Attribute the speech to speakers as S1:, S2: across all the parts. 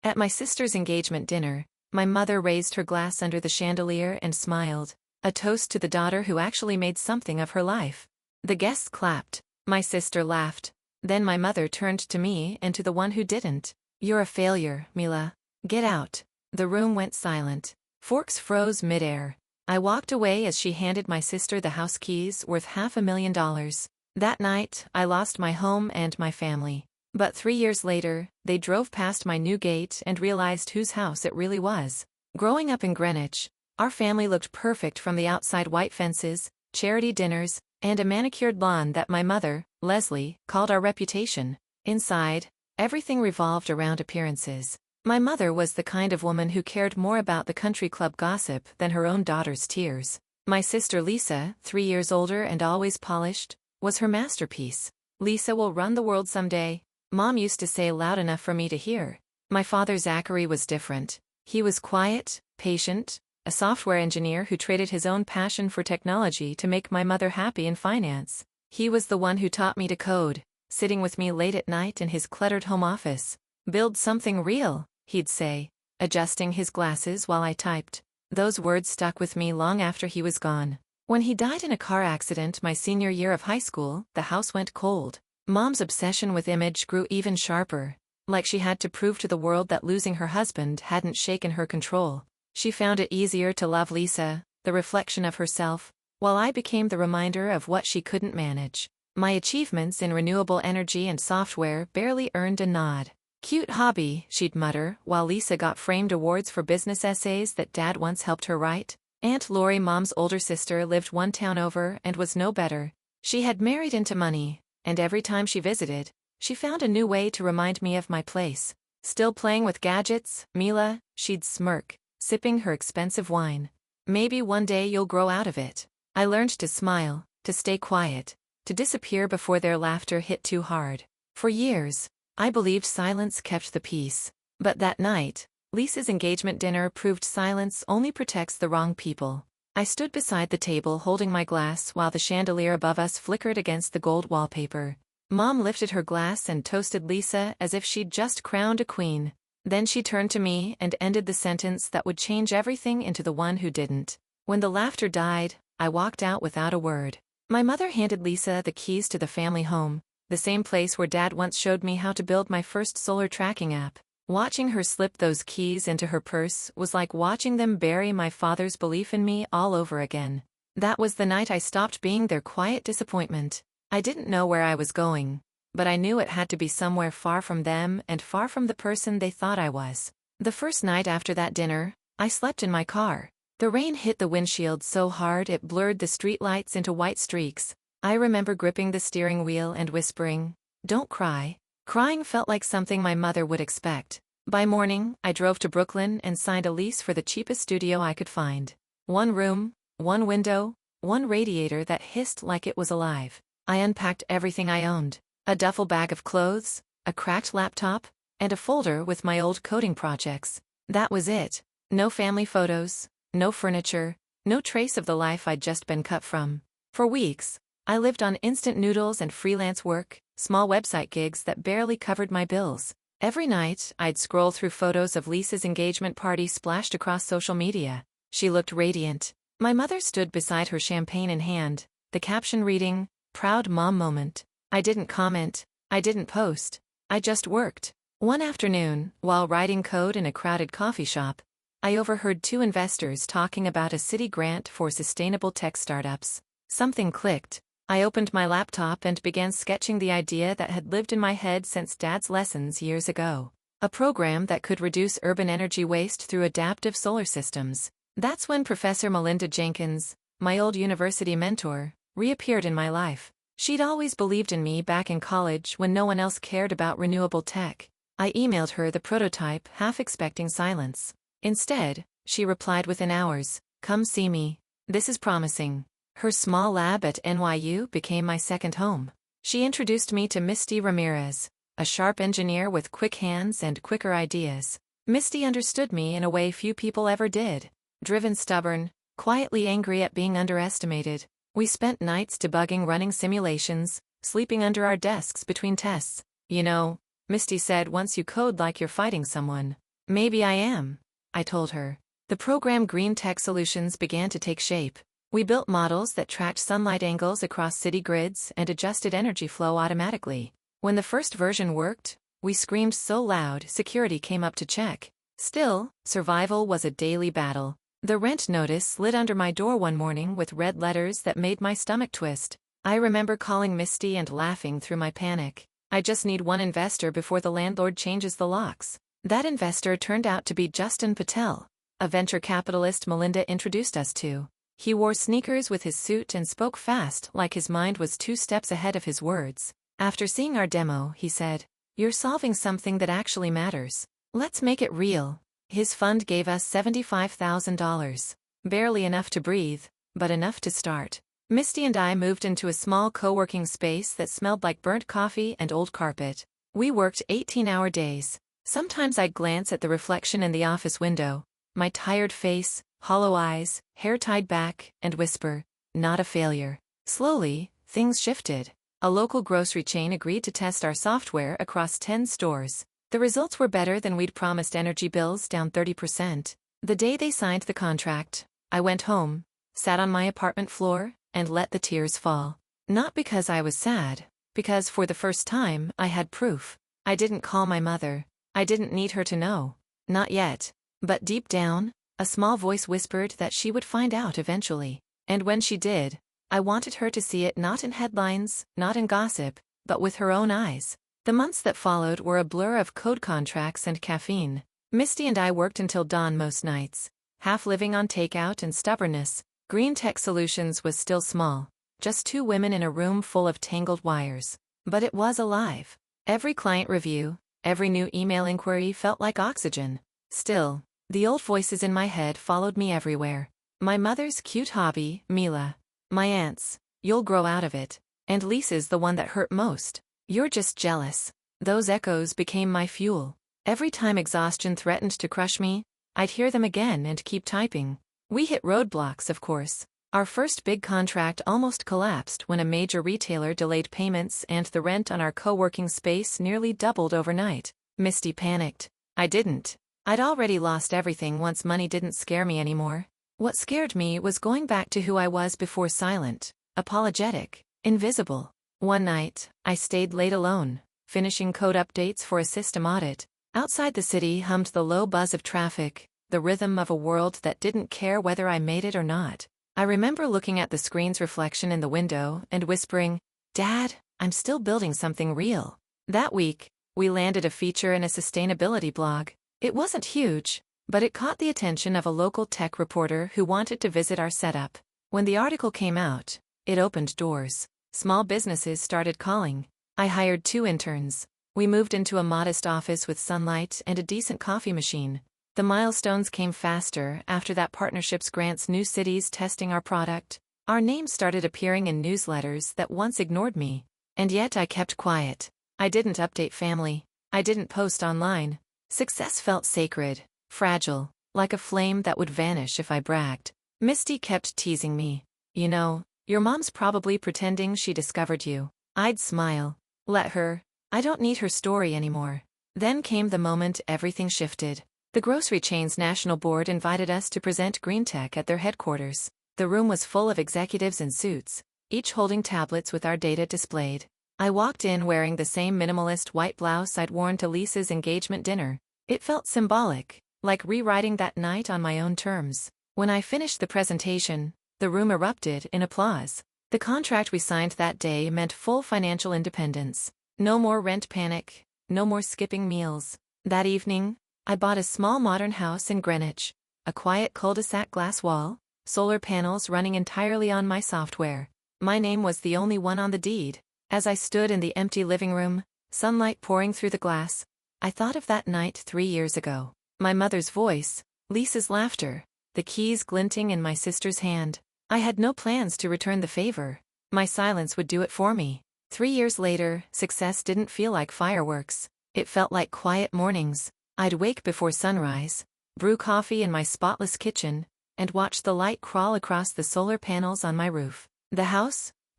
S1: At my sister's engagement dinner, my mother raised her glass under the chandelier and smiled, a toast to the daughter who actually made something of her life. The guests clapped, my sister laughed, then my mother turned to me and to the one who didn't. "You're a failure, Mila. Get out." The room went silent. Forks froze midair. I walked away as she handed my sister the house keys worth $500,000. That night, I lost my home and my family. But 3 years later, they drove past my new gate and realized whose house it really was. Growing up in Greenwich, our family looked perfect from the outside: white fences, charity dinners, and a manicured lawn that my mother, Leslie, called our reputation. Inside, everything revolved around appearances. My mother was the kind of woman who cared more about the country club gossip than her own daughter's tears. My sister Lisa, 3 years older and always polished, was her masterpiece. "Lisa will run the world someday," Mom used to say loud enough for me to hear. My father Zachary was different. He was quiet, patient, a software engineer who traded his own passion for technology to make my mother happy in finance. He was the one who taught me to code, sitting with me late at night in his cluttered home office. "Build something real," he'd say, adjusting his glasses while I typed. Those words stuck with me long after he was gone. When he died in a car accident my senior year of high school, the house went cold. Mom's obsession with image grew even sharper, like she had to prove to the world that losing her husband hadn't shaken her control. She found it easier to love Lisa, the reflection of herself, while I became the reminder of what she couldn't manage. My achievements in renewable energy and software barely earned a nod. "Cute hobby," she'd mutter, while Lisa got framed awards for business essays that Dad once helped her write. Aunt Lori, Mom's older sister, lived one town over and was no better. She had married into money, and every time she visited, she found a new way to remind me of my place. "Still playing with gadgets, Mila?" she'd smirk, sipping her expensive wine. "Maybe one day you'll grow out of it." I learned to smile, to stay quiet, to disappear before their laughter hit too hard. For years, I believed silence kept the peace. But that night, Lisa's engagement dinner proved silence only protects the wrong people. I stood beside the table holding my glass while the chandelier above us flickered against the gold wallpaper. Mom lifted her glass and toasted Lisa as if she'd just crowned a queen. Then she turned to me and ended the sentence that would change everything into the one who didn't. When the laughter died, I walked out without a word. My mother handed Lisa the keys to the family home, the same place where Dad once showed me how to build my first solar tracking app. Watching her slip those keys into her purse was like watching them bury my father's belief in me all over again. That was the night I stopped being their quiet disappointment. I didn't know where I was going, but I knew it had to be somewhere far from them and far from the person they thought I was. The first night after that dinner, I slept in my car. The rain hit the windshield so hard it blurred the streetlights into white streaks. I remember gripping the steering wheel and whispering, "Don't cry." Crying felt like something my mother would expect. By morning, I drove to Brooklyn and signed a lease for the cheapest studio I could find. One room, one window, one radiator that hissed like it was alive. I unpacked everything I owned: a duffel bag of clothes, a cracked laptop, and a folder with my old coding projects. That was it. No family photos, no furniture, no trace of the life I'd just been cut from. For weeks, I lived on instant noodles and freelance work, small website gigs that barely covered my bills. Every night, I'd scroll through photos of Lisa's engagement party splashed across social media. She looked radiant. My mother stood beside her, champagne in hand, the caption reading, "Proud Mom Moment." I didn't comment, I didn't post, I just worked. One afternoon, while writing code in a crowded coffee shop, I overheard two investors talking about a city grant for sustainable tech startups. Something clicked. I opened my laptop and began sketching the idea that had lived in my head since Dad's lessons years ago. A program that could reduce urban energy waste through adaptive solar systems. That's when Professor Melinda Jenkins, my old university mentor, reappeared in my life. She'd always believed in me back in college when no one else cared about renewable tech. I emailed her the prototype, half expecting silence. Instead, she replied within hours, "Come see me. This is promising." Her small lab at NYU became my second home. She introduced me to Misty Ramirez, a sharp engineer with quick hands and quicker ideas. Misty understood me in a way few people ever did. Driven, stubborn, quietly angry at being underestimated. We spent nights debugging running simulations, sleeping under our desks between tests. "You know," Misty said, "once you code like you're fighting someone, Maybe I am, I told her. The program Green Tech Solutions began to take shape. We built models that tracked sunlight angles across city grids and adjusted energy flow automatically. When the first version worked, we screamed so loud security came up to check. Still, survival was a daily battle. The rent notice slid under my door one morning with red letters that made my stomach twist. I remember calling Misty and laughing through my panic. I just need one investor before the landlord changes the locks. That investor turned out to be Justin Patel, a venture capitalist Melinda introduced us to. He wore sneakers with his suit and spoke fast, like his mind was 2 steps ahead of his words. After seeing our demo, he said, "You're solving something that actually matters. Let's make it real." His fund gave us $75,000. Barely enough to breathe, but enough to start. Misty and I moved into a small co-working space that smelled like burnt coffee and old carpet. We worked 18-hour days. Sometimes I'd glance at the reflection in the office window, my tired face, hollow eyes, hair tied back, and whisper, "Not a failure." Slowly, things shifted. A local grocery chain agreed to test our software across 10 stores. The results were better than we'd promised, energy bills down 30%. The day they signed the contract, I went home, sat on my apartment floor, and let the tears fall. Not because I was sad, because for the first time I had proof. I didn't call my mother. I didn't need her to know. Not yet. But deep down, a small voice whispered that she would find out eventually. And when she did, I wanted her to see it not in headlines, not in gossip, but with her own eyes. The months that followed were a blur of code contracts and caffeine. Misty and I worked until dawn most nights, half living on takeout and stubbornness. Green Tech Solutions was still small, just 2 women in a room full of tangled wires. But it was alive. Every client review, every new email inquiry felt like oxygen. Still, the old voices in my head followed me everywhere. My mother's cute hobby, Mila. My aunt's, "You'll grow out of it." And Lisa's, the one that hurt most, "You're just jealous." Those echoes became my fuel. Every time exhaustion threatened to crush me, I'd hear them again and keep typing. We hit roadblocks, of course. Our first big contract almost collapsed when a major retailer delayed payments and the rent on our co-working space nearly doubled overnight. Misty panicked. I didn't. I'd already lost everything once money didn't scare me anymore. What scared me was going back to who I was before: silent, apologetic, invisible. One night, I stayed late alone, finishing code updates for a system audit. Outside the city hummed the low buzz of traffic, the rhythm of a world that didn't care whether I made it or not. I remember looking at the screen's reflection in the window and whispering, "Dad, I'm still building something real." That week, we landed a feature in a sustainability blog. It wasn't huge, but it caught the attention of a local tech reporter who wanted to visit our setup. When the article came out, it opened doors. Small businesses started calling. I hired 2 interns. We moved into a modest office with sunlight and a decent coffee machine. The milestones came faster after that. Partnerships grants new cities testing our product. Our names started appearing in newsletters that once ignored me. And yet I kept quiet. I didn't update family. I didn't post online. Success felt sacred, fragile, like a flame that would vanish if I bragged. Misty kept teasing me. "You know, your mom's probably pretending she discovered you." I'd smile. Let her. I don't need her story anymore. Then came the moment everything shifted. The grocery chain's national board invited us to present Green Tech at their headquarters. The room was full of executives in suits, each holding tablets with our data displayed. I walked in wearing the same minimalist white blouse I'd worn to Lisa's engagement dinner. It felt symbolic, like rewriting that night on my own terms. When I finished the presentation, the room erupted in applause. The contract we signed that day meant full financial independence. No more rent panic, no more skipping meals. That evening, I bought a small modern house in Greenwich, a quiet cul-de-sac glass wall, solar panels running entirely on my software. My name was the only one on the deed. As I stood in the empty living room, sunlight pouring through the glass, I thought of that night 3 years ago. My mother's voice, Lisa's laughter, the keys glinting in my sister's hand. I had no plans to return the favor. My silence would do it for me. 3 years later, success didn't feel like fireworks. It felt like quiet mornings. I'd wake before sunrise, brew coffee in my spotless kitchen, and watch the light crawl across the solar panels on my roof.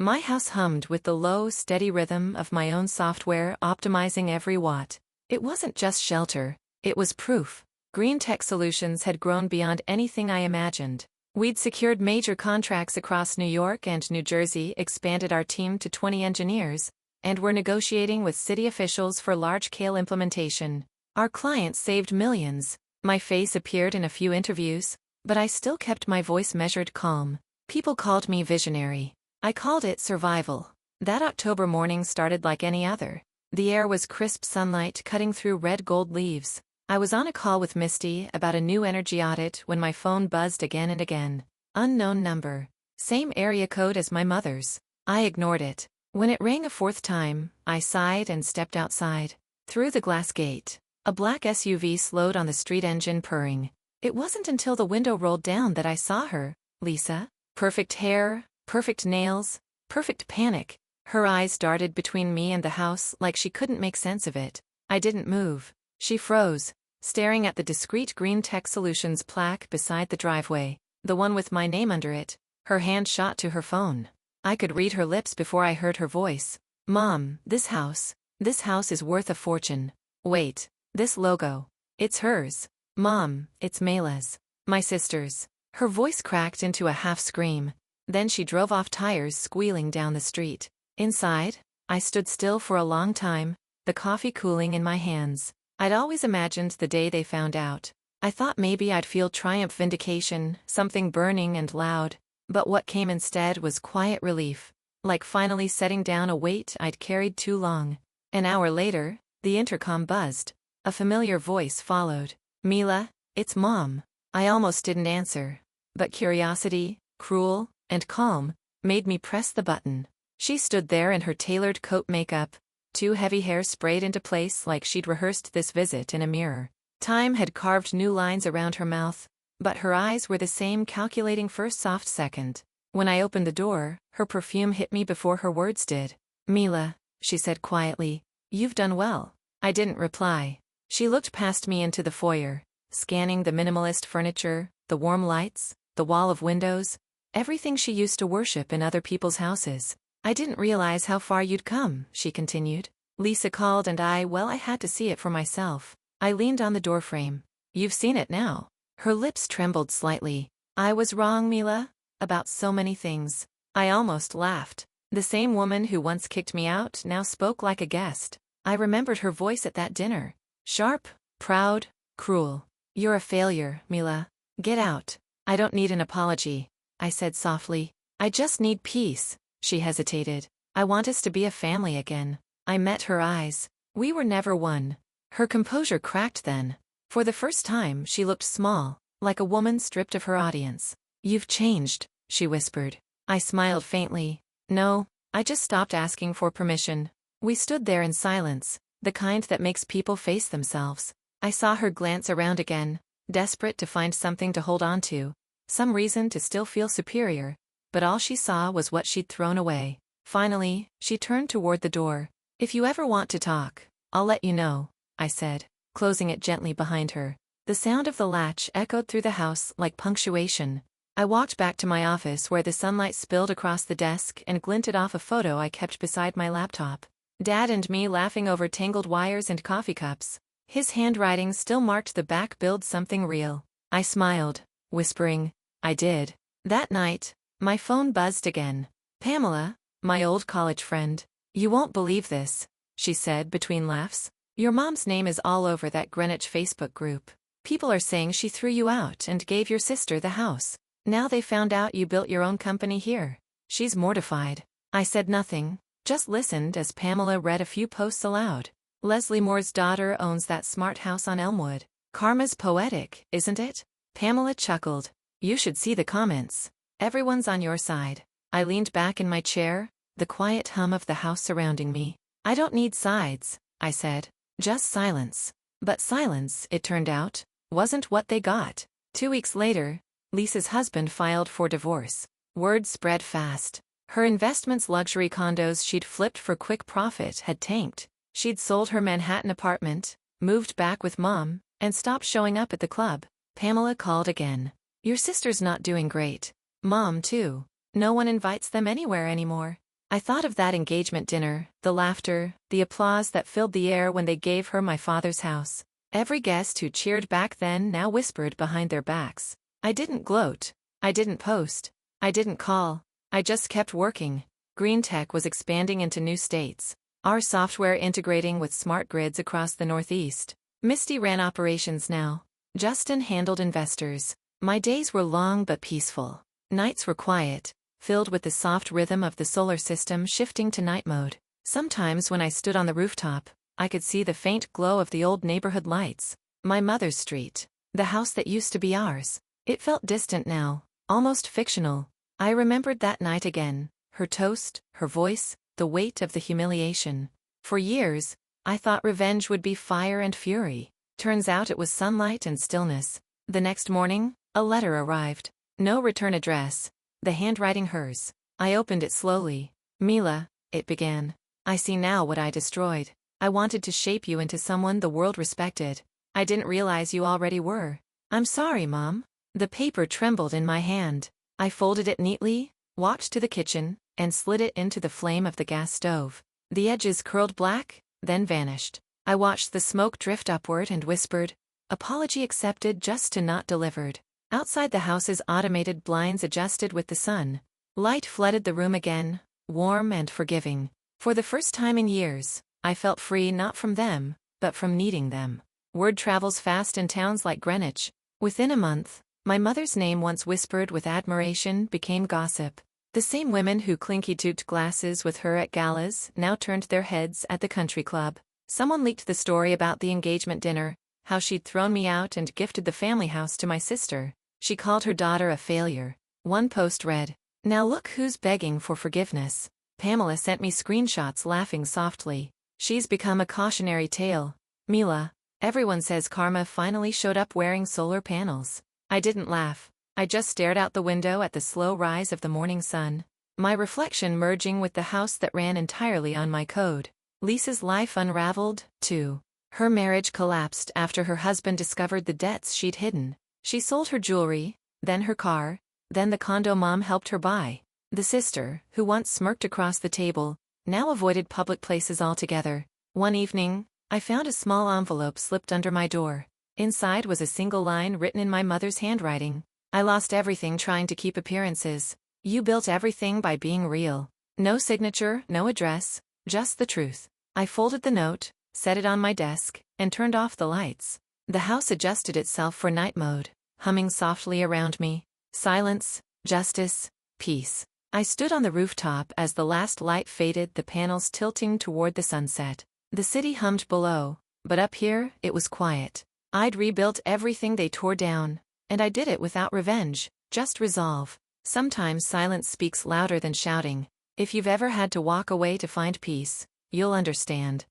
S1: My house hummed with the low, steady rhythm of my own software optimizing every watt. It wasn't just shelter, it was proof. Green Tech Solutions had grown beyond anything I imagined. We'd secured major contracts across New York and New Jersey, expanded our team to 20 engineers, and were negotiating with city officials for large-scale implementation. Our clients saved millions. My face appeared in a few interviews, but I still kept my voice measured calm. People called me visionary. I called it survival. That October morning started like any other. The air was crisp sunlight cutting through red gold leaves. I was on a call with Misty about a new energy audit when my phone buzzed again and again. Unknown number. Same area code as my mother's. I ignored it. When it rang a fourth time, I sighed and stepped outside. Through the glass gate, a black SUV slowed on the street, engine purring. It wasn't until the window rolled down that I saw her, Lisa. Perfect hair, perfect nails, perfect panic. Her eyes darted between me and the house like she couldn't make sense of it. I didn't move. She froze, staring at the discreet Green Tech Solutions plaque beside the driveway, the one with my name under it. Her hand shot to her phone. I could read her lips before I heard her voice. Mom, this house is worth a fortune. Wait, this logo. It's hers. Mom, it's Mayla's. My sister's. Her voice cracked into a half scream. Then she drove off, tires squealing down the street. Inside, I stood still for a long time, the coffee cooling in my hands. I'd always imagined the day they found out. I thought maybe I'd feel triumph, vindication, something burning and loud. But what came instead was quiet relief, like finally setting down a weight I'd carried too long. An hour later, the intercom buzzed. A familiar voice followed. Mila, it's Mom. I almost didn't answer, but curiosity, cruel and calm, made me press the button. She stood there in her tailored coat, makeup, two heavy hair sprayed into place like she'd rehearsed this visit in a mirror. Time had carved new lines around her mouth, but her eyes were the same, calculating for a soft second. When I opened the door, her perfume hit me before her words did. Mila, she said quietly, you've done well. I didn't reply. She looked past me into the foyer, scanning the minimalist furniture, the warm lights, the wall of windows, everything she used to worship in other people's houses. I didn't realize how far you'd come, she continued. Lisa called and I had to see it for myself. I leaned on the doorframe. You've seen it now. Her lips trembled slightly. I was wrong, Mila, about so many things. I almost laughed. The same woman who once kicked me out now spoke like a guest. I remembered her voice at that dinner. Sharp, proud, cruel. You're a failure, Mila. Get out. I don't need an apology, I said softly. I just need peace. She hesitated. I want us to be a family again. I met her eyes. We were never one. Her composure cracked then. For the first time she looked small, like a woman stripped of her audience. You've changed, she whispered. I smiled faintly. No, I just stopped asking for permission. We stood there in silence, the kind that makes people face themselves. I saw her glance around again, desperate to find something to hold on to, some reason to still feel superior, but all she saw was what she'd thrown away. Finally, she turned toward the door. If you ever want to talk, I'll let you know, I said, closing it gently behind her. The sound of the latch echoed through the house like punctuation. I walked back to my office where the sunlight spilled across the desk and glinted off a photo I kept beside my laptop. Dad and me laughing over tangled wires and coffee cups. His handwriting still marked the back, build something real. I smiled, whispering, I did. That night, my phone buzzed again. Pamela, my old college friend. You won't believe this, she said between laughs. Your mom's name is all over that Greenwich Facebook group. People are saying she threw you out and gave your sister the house. Now they found out you built your own company here. She's mortified. I said nothing, just listened as Pamela read a few posts aloud. Leslie Moore's daughter owns that smart house on Elmwood. Karma's poetic, isn't it? Pamela chuckled. You should see the comments. Everyone's on your side. I leaned back in my chair, the quiet hum of the house surrounding me. I don't need sides, I said. Just silence. But silence, it turned out, wasn't what they got. 2 weeks later, Lisa's husband filed for divorce. Word spread fast. Her investments, luxury condos she'd flipped for quick profit, had tanked. She'd sold her Manhattan apartment, moved back with Mom, and stopped showing up at the club. Pamela called again. Your sister's not doing great. Mom, too. No one invites them anywhere anymore. I thought of that engagement dinner, the laughter, the applause that filled the air when they gave her my father's house. Every guest who cheered back then now whispered behind their backs. I didn't gloat. I didn't post. I didn't call. I just kept working. Green tech was expanding into new states. Our software integrating with smart grids across the Northeast. Misty ran operations now. Justin handled investors. My days were long but peaceful. Nights were quiet, filled with the soft rhythm of the solar system shifting to night mode. Sometimes when I stood on the rooftop, I could see the faint glow of the old neighborhood lights. My mother's street. The house that used to be ours. It felt distant now, almost fictional. I remembered that night again. Her toast, her voice, the weight of the humiliation. For years, I thought revenge would be fire and fury. Turns out it was sunlight and stillness. The next morning, a letter arrived. No return address. The handwriting hers. I opened it slowly. Mila, it began. I see now what I destroyed. I wanted to shape you into someone the world respected. I didn't realize you already were. I'm sorry, Mom. The paper trembled in my hand. I folded it neatly, walked to the kitchen, and slid it into the flame of the gas stove. The edges curled black, then vanished. I watched the smoke drift upward and whispered, apology accepted just to not delivered. Outside the house's automated blinds adjusted with the sun. Light flooded the room again, warm and forgiving. For the first time in years, I felt free not from them, but from needing them. Word travels fast in towns like Greenwich. Within a month, my mother's name once whispered with admiration became gossip. The same women who clinky-tooked glasses with her at galas now turned their heads at the country club. Someone leaked the story about the engagement dinner, how she'd thrown me out and gifted the family house to my sister. She called her daughter a failure. One post read, "Now look who's begging for forgiveness." Pamela sent me screenshots laughing softly. She's become a cautionary tale. Mila, everyone says karma finally showed up wearing solar panels. I didn't laugh. I just stared out the window at the slow rise of the morning sun. My reflection merging with the house that ran entirely on my code. Lisa's life unraveled, too. Her marriage collapsed after her husband discovered the debts she'd hidden. She sold her jewelry, then her car, then the condo Mom helped her buy. The sister, who once smirked across the table, now avoided public places altogether. One evening, I found a small envelope slipped under my door. Inside was a single line written in my mother's handwriting. I lost everything trying to keep appearances. You built everything by being real. No signature, no address, just the truth. I folded the note, set it on my desk, and turned off the lights. The house adjusted itself for night mode, humming softly around me. Silence, justice, peace. I stood on the rooftop as the last light faded, the panels tilting toward the sunset. The city hummed below, but up here, it was quiet. I'd rebuilt everything they tore down, and I did it without revenge, just resolve. Sometimes silence speaks louder than shouting. If you've ever had to walk away to find peace, you'll understand.